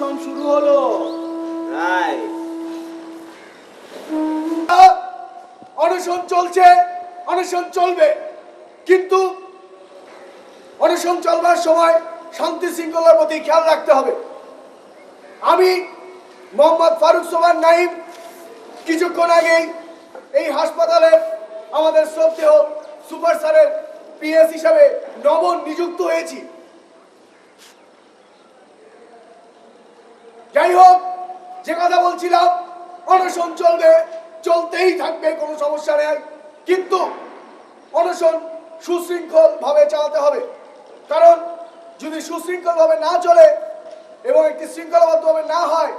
অনশন শুরু হলো। অনশন চলছে, অনশন চলবে, কিন্তু অনশন চলবার সময় শান্তি শৃঙ্খলার প্রতি খেয়াল রাখতে হবে। আমি মোহাম্মদ ফারুক সোবহান নাইম কিছুক্ষণ আগেই এই হাসপাতালে আমাদের শ্রদ্ধেয় সুপার স্যারের পিএস হিসাবে নিযুক্ত হয়েছি। যাই হোক, যে কথা বলছিলাম, অনশন চলবে, চলতেই থাকবে, কোনো সমস্যা নেই, কিন্তু অনশন সুশৃঙ্খল ভাবে চালাতে হবে। কারণ যদি সুশৃঙ্খল ভাবে না চলে এবং একটি শৃঙ্খলাবদ্ধভাবে না হয়,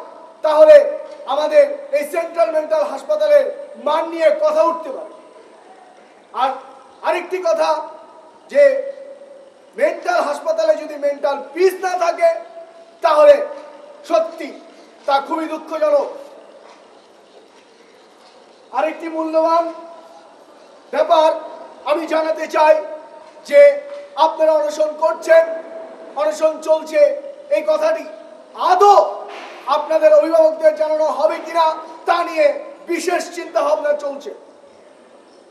তাহলে আমাদের এই সেন্ট্রাল মেন্টাল হাসপাতালের মান নিয়ে কথা উঠতে পারে। আর আরেকটি কথা, যে মেন্টাল হাসপাতালে যদি মেন্টাল পিস না থাকে, তাহলে সত্যি তা খুবই দুঃখজনক। আরেকটি মূল্যবান ব্যাপার আমি জানাতে চাই, যে আপনারা অনশন করছেন, অনশন চলছে, এই কথাটি আদৌ আপনাদের অভিভাবকদের জানানো হবে কিনা তা নিয়ে বিশেষ চিন্তা ভাবনা চলছে।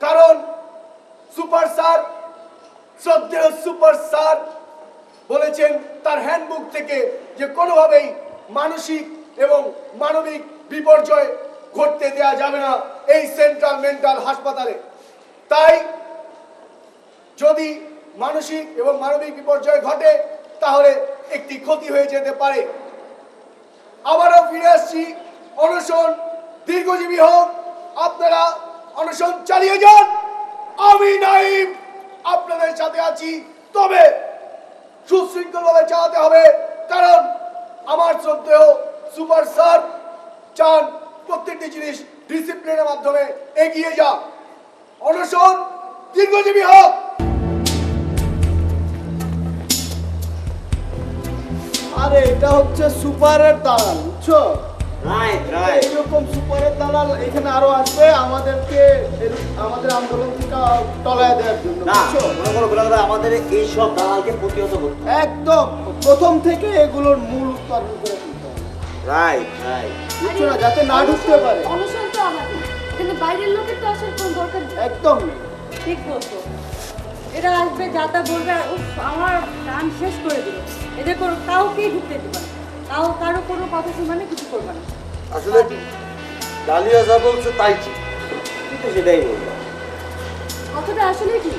কারণ সুপার স্যার, শ্রদ্ধেয় সুপার স্যার বলেছেন তার হ্যান্ডবুক থেকে যে কোনোভাবেই মানসিক এবং মানবিক বিপর্যয় ঘটতে দেওয়া যাবে না এই সেন্ট্রাল মেন্টাল হাসপাতালে। তাই যদি মানসিক এবং মানবিক বিপর্যয় ঘটে, তাহলে একটি ক্ষতি হয়ে যেতে পারে। আবারও ফিরে আসছি, অনশন দীর্ঘজীবী হোক, আপনারা অনশন চালিয়ে যান। আমি নাইম আপনাদের সাথে আছি, তবে সুশৃঙ্খলভাবে চালাতে হবে। কারণ আমার শ্রদ্ধেয় সুপার স্যার চান প্রত্যেকটি জিনিস ডিসিপ্লিনের মাধ্যমে এগিয়ে যা। অনশন দীর্ঘজীবী হোক। আরে এটা হচ্ছে সুপারের দালাল, বুঝছো? এরকম সুপারের দালাল এখানে আরো আসবে আমাদেরকে, আমাদের আন্দোলনকে টলায় দেওয়ার জন্য। আমাদের এই সব দালালকে প্রতিহত করতে একদম প্রথম থেকে এগুলোর মূল উৎপাদন করে তুলতে হবে। বুঝছো না, যাতে না ঢুকতে পারে। অনশন তো আমাদের, কিন্তু বাইরের লোকের তো আসার কোনো দরকার নেই। একদম নেই। ঠিক বলছো, এরা আসবে, যাতা বলবে, আর উফ, আমার গান শেষ করে দিল। এদের কোনো কাউকেই ঢুকতে দিবে না, কারো কোনো কথা শুনবে কিছু করবে না। আসলে ডালিয়া যা বলছে তাই ঠিক, কিন্তু সেটাই বলবো। কথাটা আসলে কি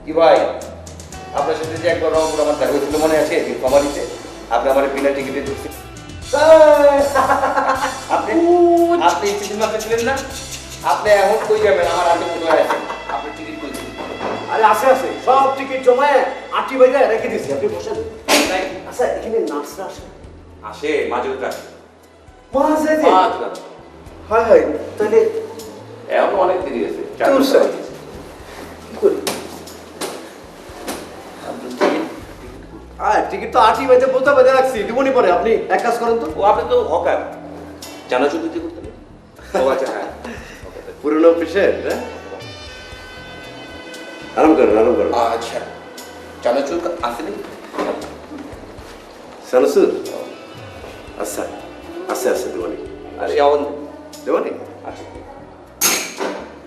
কি ভাই, আপনার সাথে যে একবার রংপুর আমার দেখা হয়েছিল মনে আছে? কমারিতে আপনি আমার বিনা টিকিটে ঢুকছেন। আপনি সিনেমা ছিলেন না? আপনি এখন কই যাবেন? আমার হাতে মনে আছেন, আপনি টিকিট কই দিবেন? আরে আছে আছে, সব টিকিট জমায় 8টি বাজে রেখে দিয়েছি, আপনি বসেন। আচ্ছা, এখানে নার্সরা আসে? আসে, মাঝে আসে। মাঝে যে হয় হয়, তাহলে এখন অনেক দেরি আছে। কি করি? টিকিট তো 8টি বাজে বলতে বাজে রাখছি, দিবনি পরে। আপনি এক কাজ করেন তো। ও আপনি তো হকার, জানাচুর দিতে করতে হবে। ও আচ্ছা, হ্যাঁ, পুরনো পেশেন্ট। হ্যাঁ, আরাম করেন, আরাম করেন। আচ্ছা, জানাচুর আছে নাকি? সানসুর আচ্ছা, আছে আছে, দিবনি। আরে এখন দিবনি। আচ্ছা,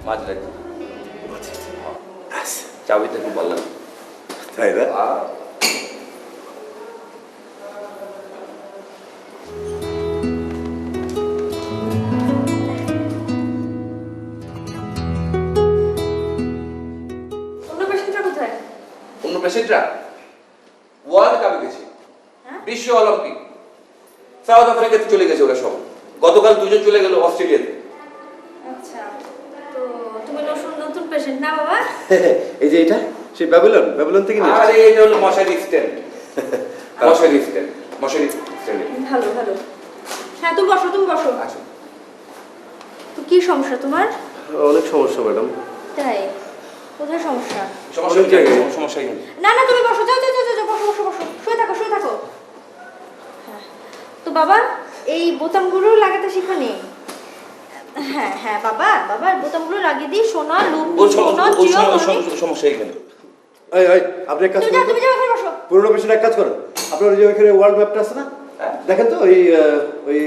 মাঝ রাখছি। আচ্ছা, চাবিটা খুব ভালো লাগে। তাই না? অন্য পেশেন্টরা ওয়ার্ল্ড কাপে গেছে, বিশ্ব অলিম্পিক, সাউথ আফ্রিকাতে চলে গেছে ওরা সব। গতকাল দুজন চলে গেল অস্ট্রেলিয়াতে। আচ্ছা, তো তুমি নতুন পেশেন্ট না বাবা? এই যে এটা সেই ব্যাবিলন থেকে নিয়ে। আরে এটা হলো মশারি স্ট্যান্ড, মশারি স্ট্যান্ড, মশারি স্ট্যান্ড। ভালো ভালো। হ্যাঁ, তুমি বসো, তুমি বসো। আচ্ছা, তো কি সমস্যা তোমার? অনেক সমস্যা ম্যাডাম। তাই? কোথায় সমস্যা? সমস্যা কি? সমস্যা কি? না না, তুমি বসো, যাও যাও যাও যাও, বসো বসো বসো, শুয়ে থাকো শুয়ে থাকো। হ্যাঁ, তো বাবা এই বোতামগুলো লাগাতে শিখনি? হ্যাঁ হ্যাঁ বাবা, বাবা বোতামগুলো লাগিয়ে দিই। সোনা লুপ সমস্যা এখানে। আপনি এক কাজ তুমি করুন, যাও, তুমি যাও, এখানে বসো। পুরনো পেশেন্ট এক কাজ করুন, আপনার ওই যে ওইখানে ওয়ার্ল্ড ম্যাপটা আছে না, হ্যাঁ। দেখেন তো ওই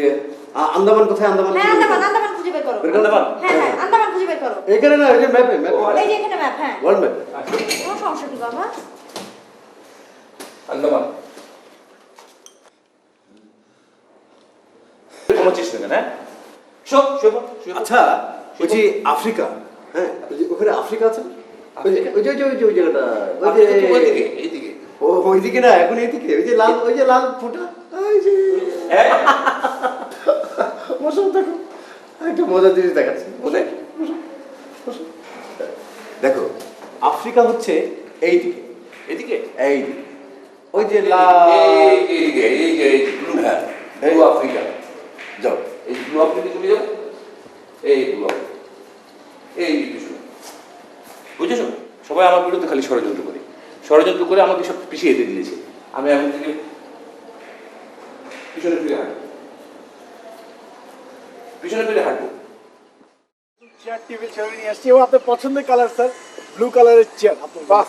আন্দামান কোথায়? আন্দামান হ্যাঁ আন্দামান খুঁজে বের করো। আন্দামান হ্যাঁ আন্দামান খুঁজে বের করো। এখানে না, ওই যে ম্যাপে এই যে এখানে ম্যাপ। হ্যাঁ ওয়ার্ল্ড ম্যাপ। কোনো সমস্যা কি বাবা? আন্দামান কোনো চেষ্টা নেই, হ্যাঁ সব সব আচ্ছা, ওই যে আফ্রিকা, হ্যাঁ ওই যে ওখানে আফ্রিকা আছে না? ওই যে ওই জায়গাটা, ওই যে ওইদিকে এইদিকে ওইদিকে না, এখন এইদিকে ওই যে লাল ফোঁটা, ওই যে বসো, দেখো একটা মজার জিনিস দেখাচ্ছি। কোথায়? দেখো, আফ্রিকা হচ্ছে এইদিকে, এদিকে এইদিকে ওই যে লাল, এইদিকে এই যে ব্লু, হ্যাঁ ব্লু আফ্রিকা। যাও এই ব্লু আফ্রিকা চলে যাও, এই ব্লু আফ্রিকা, এই পিছনে বুঝেছো? সবাই আমার বিরুদ্ধে খালি ষড়যন্ত্র করে আমাকে সব পিছিয়ে যেতে দিয়েছে। আমি এখন থেকে পিছনে ফিরে হাঁটবো। চেয়ার টেবিল সবই নিয়ে আসছি এবং আপনার পছন্দের কালার স্যার, ব্লু কালারের চেয়ার। আপনার বাহ,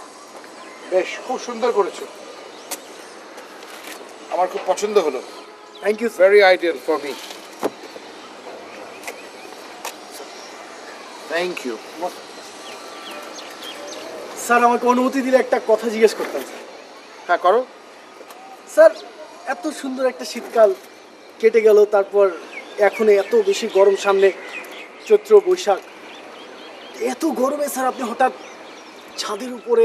বেশ খুব সুন্দর করেছো, আমার খুব পছন্দ হলো। Thank you sir. Very ideal for me. Thank you. Sir আমাকে অনুমতি দিলে একটা কথা জিজ্ঞেস করতাম স্যার। হ্যাঁ করো। স্যার এত সুন্দর একটা শীতকাল কেটে গেল, তারপর এখন এত বেশি গরম সামনে, চৈত্র বৈশাখ, এত গরমে স্যার আপনি হঠাৎ ছাদের উপরে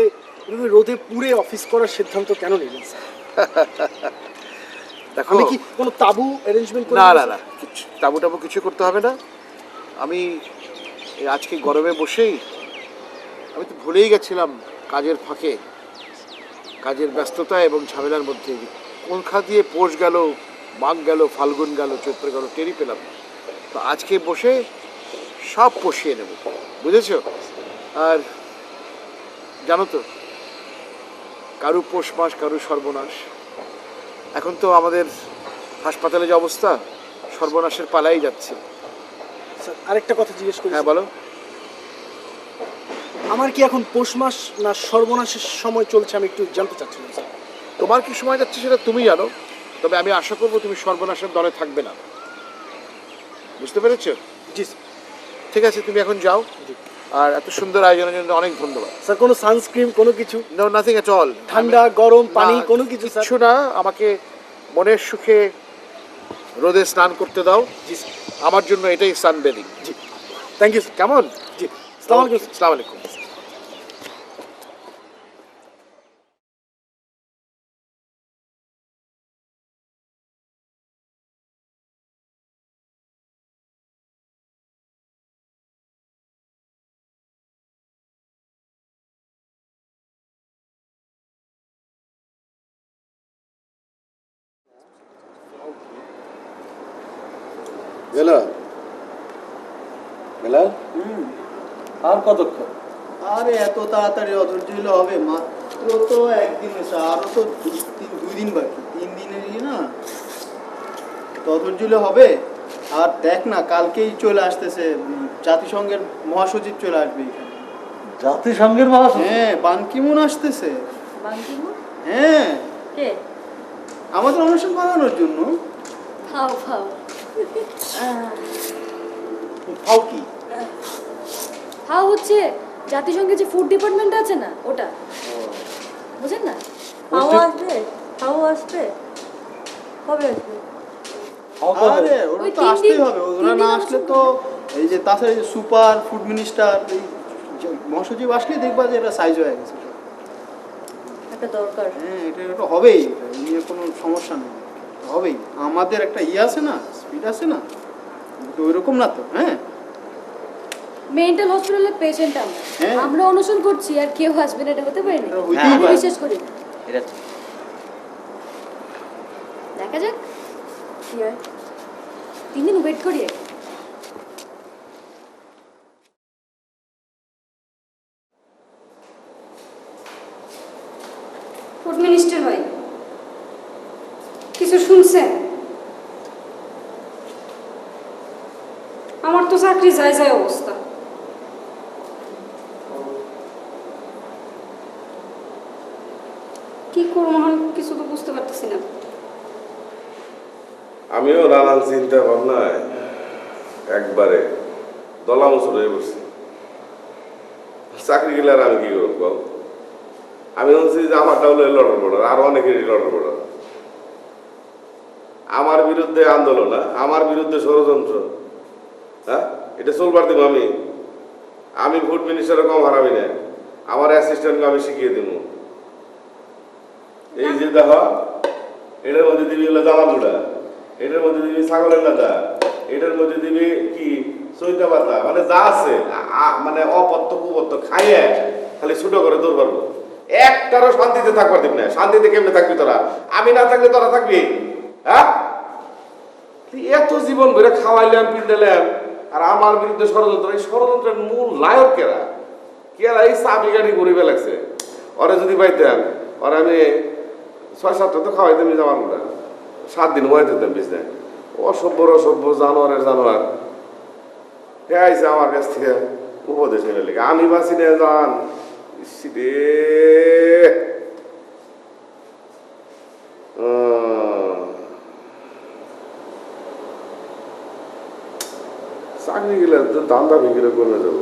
এভাবে রোদে পুড়ে অফিস করার সিদ্ধান্ত কেন নিলেন স্যার? দেখো, আমি কি কোনো তাবু অ্যারেঞ্জমেন্ট করে? না না না, কিছু তাবু টাবু কিছু করতে হবে না। আমি এই আজকে গরমে বসেই আমি তো ভুলেই গেছিলাম কাজের ফাঁকে, কাজের ব্যস্ততা এবং ঝামেলার মধ্যে কোন খা দিয়ে পৌষ গেল, মাঘ গেল, ফাল্গুন গেল, চৈত্র গেল, টেরই পেলাম না। তো আজকে বসে সব পুষিয়ে নেব, বুঝেছো? আর জানো তো, কারু পৌষ মাস, কারু সর্বনাশ। এখন তো আমাদের হাসপাতালে যে অবস্থা, সর্বনাশের পালাই যাচ্ছে। স্যার আরেকটা কথা জিজ্ঞেস করি। হ্যাঁ বলো। আমার কি এখন পৌষ মাস না সর্বনাশের সময় চলছে, আমি একটু জানতে চাচ্ছিলাম স্যার। তোমার কি সময় যাচ্ছে সেটা তুমি জানো, তবে আমি আশা করবো তুমি সর্বনাশের দলে থাকবে না। বুঝতে পেরেছো? জি স্যার। ঠিক আছে, তুমি এখন যাও। আর এত সুন্দর আয়োজনের জন্য অনেক ধন্যবাদ। স্যার কোনো সানস্ক্রিন কোনো কিছু? No, nothing at all. ঠান্ডা গরম পানি কোনো কিছু স্যার? কিছু না, আমাকে মনের সুখে রোদে স্নান করতে দাও। জি স্যার। আমার জন্য এটাই সানবেদিং। জি থ্যাংক ইউ স্যার। কেমন? জি আসসালামু আলাইকুম। আসসালামু আলাইকুম। বেলা বেলাল, আর কতক্ষণ? আরে এত তাড়াতাড়ি অধৈর্য হলে হবে? মাত্র তো একদিন হয়েছে, আরো তো দুই দিন বাকি, 3 দিনেরই না, তো অধৈর্য হলে হবে? আর দেখ না, কালকেই চলে আসতেছে জাতিসংঘের মহাসচিব চলে আসবে এখানে। জাতিসংঘের মহাসচিব? হ্যাঁ, বান কি মুন আসতেছে। বাংকিমু হ্যাঁ, কে? আমাদের অনুষ্ঠান বানানোর জন্য। খাও খাও। ফাও কি? হাও হচ্ছে জাতিসংঘের যে ফুড ডিপার্টমেন্ট আছে না, ওটা বুঝেন না? হাও আসবে? হাও আসবে? কবে আসবে? আরে ওরা ওই তো 3 আসতেই দিন- হবে, 3 ওরা দিন না আসলে তো এই যে তাছাড়া এই যে সুপার ফুড মিনিস্টার, এই যে মহাসচিব আসলে দেখবা যে এটা সাইজ হয়ে গেছে। একটা দরকার। হ্যাঁ, এটা হবেই, এটা নিয়ে কোনো সমস্যা নেই, হবেই। আমাদের একটা ইয়ে আছে না, স্পিড আছে না, তো ওইরকম না তো। হ্যাঁ, মেন্টাল হসপিটালের পেশেন্ট আমরা, হ্যাঁ। আমরা অনুসরণ করছি আর কেউ আসবে না, এটা হতে পারে না। এটা হইতেই আমি পারে। বিশ্বাস করি না। দেখা যাক কি হয়, 3 দিন ওয়েট করি। ফুড মিনিস্টার ভাই, কিছু শুনছেন? আমার তো চাকরি যায় যায় অবস্থা। কি করবো এখন কিছু তো বুঝতে পারতেছি না। আমিও নানান চিন্তা ভাবনায় একবারে দলামসুর হয়ে বসছি। চাকরি গেলে আর আমি কি করব? আমি বলছি যে আমারটা হলো লড়ার বর্ডার, আর অনেকেরই লড়ার বর্ডার। আমার বিরুদ্ধে আন্দোলন, আমার বিরুদ্ধে ষড়যন্ত্র, হ্যাঁ, এটা চলবার দিব আমি ফুড মিনিস্টারও কম হারাবি না, আমার অ্যাসিস্ট্যান্টকে আমি শিখিয়ে দিব। এই যে দেখো, এটার মধ্যে দিবি হলো জামা গুঁড়া, এটার মধ্যে দিবি ছাগলের লাদা, এটার মধ্যে দিবি কি চৈতা পাতা, মানে যা আছে মানে অপত্য কুপত্য খাইয়ে খালি ছুটো করে দৌড় পারবো। একটারও শান্তিতে থাকবার দিব না। শান্তিতে কেমনে থাকবি তোরা? আমি না থাকলে তোরা থাকবি? হ্যাঁ, এত জীবন ভরে খাওয়াইলাম পিন্ডালাম, আর আমার বিরুদ্ধে ষড়যন্ত্র। এই ষড়যন্ত্রের মূল নায়ক কেরা? কেরা? এই চাবি গাড়ি ঘুরিবে লাগছে। ওরা যদি পাইতাম, ওরা আমি 6-7টা তো খাওয়াইতাম যাওয়ার না, 7 দিন হয়ে যেতাম বিছনায়। অসভ্য জানোয়ারের জানোয়ার হ্যাঁ আইসে আমার কাছ থেকে উপদেশ নেবে লেগে। আমি বাঁচি না জান রে। চাকরি গেলে তো দান্দা বিক্রি করে যাবো,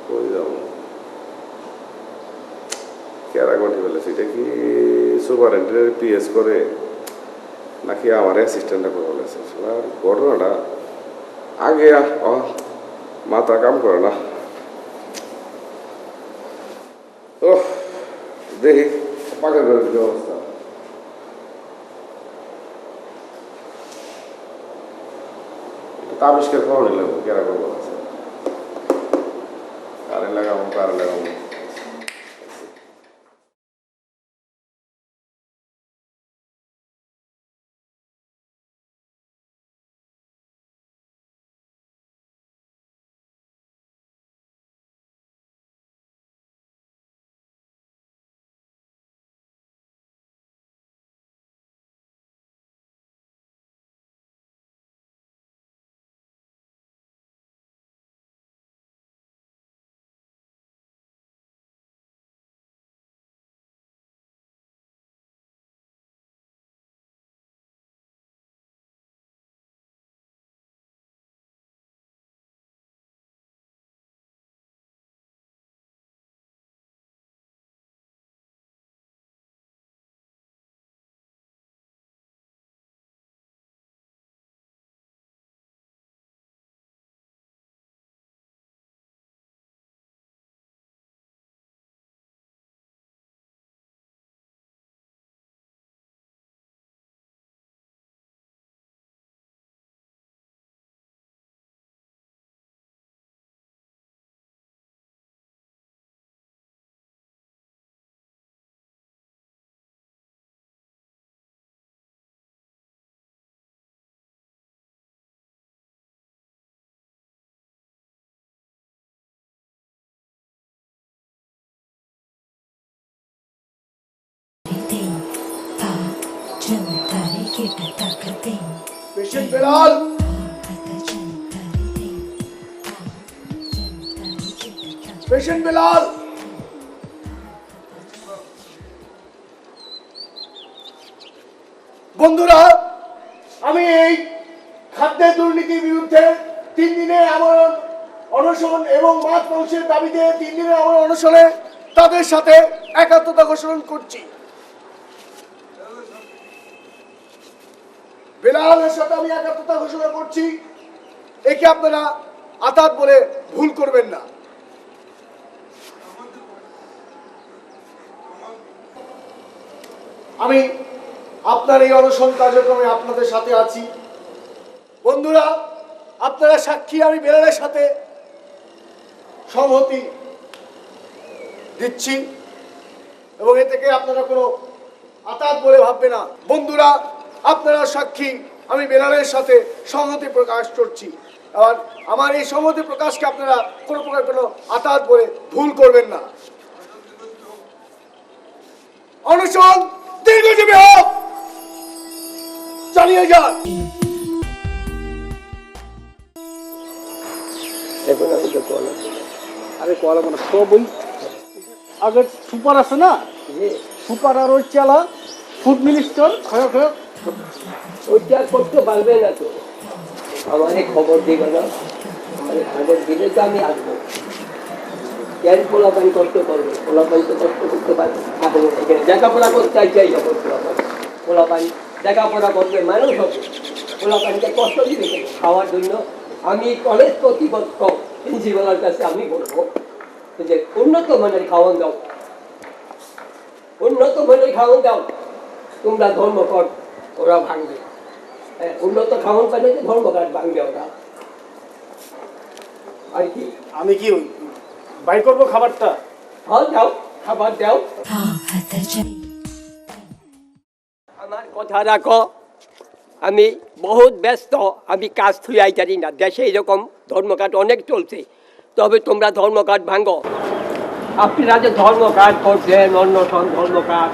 কই যাবো? কেরা গঠি বলে সেটা কি সুপারিনটেন্ডেন্ট পিএস করে নাকি আমার অ্যাসিস্ট্যান্টটা করে বলেছে? ঘটনাটা আগে মাথা কাম করে না। ও দেখি পাকা করে কি অবস্থা। আবিষ্কার কখনই লাগবো কেরা করবো আছে, কারে লাগাবো কারে লাগাবো। পেশেন্ট বেলাল, পেশেন্ট বেলাল, বন্ধুরা, আমি এই খাদ্যের দুর্নীতির বিরুদ্ধে 3 দিনের আমরণ অনশন এবং মাছ মাংসের দাবিতে 3 দিনের আমরণ অনশনে তাদের সাথে একাত্মতা ঘোষণা করছি। বেলালের সাথে আমি একাত্মতা ঘোষণা করছি। একে আপনারা আতাত বলে ভুল করবেন না। আমি আপনার এই অনশন কার্যক্রমে আপনাদের সাথে আছি। বন্ধুরা, আপনারা সাক্ষী, আমি বেলালের সাথে সংহতি দিচ্ছি এবং এ থেকে আপনারা কোনো আতাত বলে ভাববে না। বন্ধুরা, আপনারা সাক্ষী, আমি বেলালের সাথে সংহতি প্রকাশ করছি। আর আমার এই সংহতি প্রকাশকে আপনারা কোনো প্রকার কোনো আতাত বলে ভুল করবেন না। অনশন দীর্ঘজীবী হোক, চালিয়ে যান। আরে কলা মানে সব ওই আগের সুপার আছে না, সুপার আর ওই চালা ফুড মিনিস্টার খয়া খয়া ওইটা করতে পারবে না তো আমারে খবর দিবে না, আমারে খবর দিলে তো আমি আসবো। কেন পোলাপানি করতে পারবে? পোলাপানি তো কষ্ট করতে পারবে। এখন এখানে লেখাপড়া করতে চাই যখন পোলাপানি লেখাপড়া করবে, মানুষ হবে। পোলাপানিকে কষ্ট দিবে কেন? খাওয়ার জন্য আমি কলেজ কর্তৃপক্ষ প্রিন্সিপালের কাছে আমি বলবো যে উন্নত মানের খাওয়ান দাও, উন্নত মানের খাওয়ান দাও। তোমরা ধর্মঘট ওরা ভাঙবে, হ্যাঁ, উন্নত খাওয়ান পাইলে ধর্মঘট ভাঙবে ওরা। আর কি আমি কি বাইর করবো খাবারটা? হ্যাঁ দাও, খাবার দাও। আমার কথা রাখো, আমি বহুত ব্যস্ত, আমি কাজ থুয়াই জানি না। দেশে এরকম ধর্মঘট অনেক চলছে, তবে তোমরা ধর্মঘট ভাঙো। আপনারা যে ধর্মঘট করছেন, অন্যতম ধর্মঘট,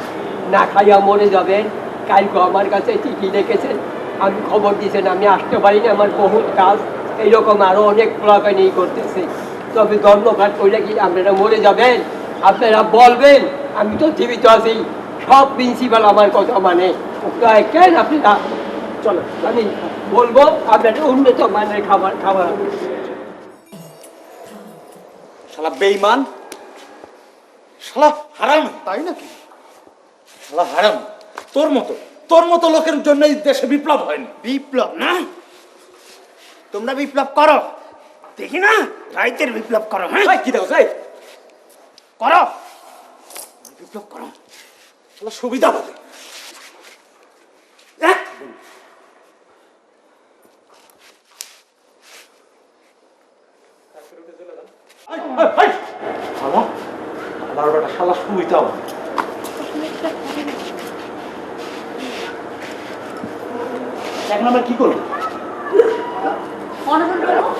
না খাইয়া মরে যাবেন। কালকে আমার কাছে চিঠি লিখেছেন, আমি খবর দিয়েছেন, আমি আসতে পারিনি, আমার বহুত কাজ। এইরকম আরও অনেক প্লাকানি করতেছে, তবে ধর্মঘট করলে কি আপনারা মরে যাবেন? আপনারা বলবেন আমি তো জীবিত আছি, সব প্রিন্সিপাল আমার কথা মানে। কেন আপনারা চলো, আমি বলবো আপনাদের উন্নত মানের খাবার খাবার। শালা বেঈমান, শালা হারাম। তাই নাকি? শালা হারাম। তোর মতো লোকের জন্য এই দেশে বিপ্লব হয়নি। বিপ্লব না, তোমরা বিপ্লব করো, দেখি না রাইতের বিপ্লব করো। হ্যাঁ কি দাও তাই করো, বিপ্লব করো, শালা সুবিধা পাবে। শালা সুবিধা পাবে। এখন আমরা কি করবো? অনশন করবো,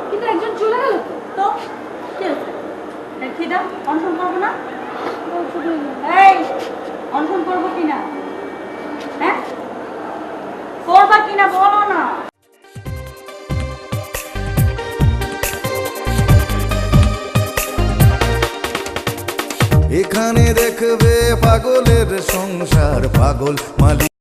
কিন্তু একজন চলে গেল তো কি হয়েছে? দেখি দাও, অনশন করবো না? এই অনশন করবো কিনা? হ্যাঁ, করবা কিনা বলো না। এখানে দেখবে পাগলের সংসার, পাগল মালিক।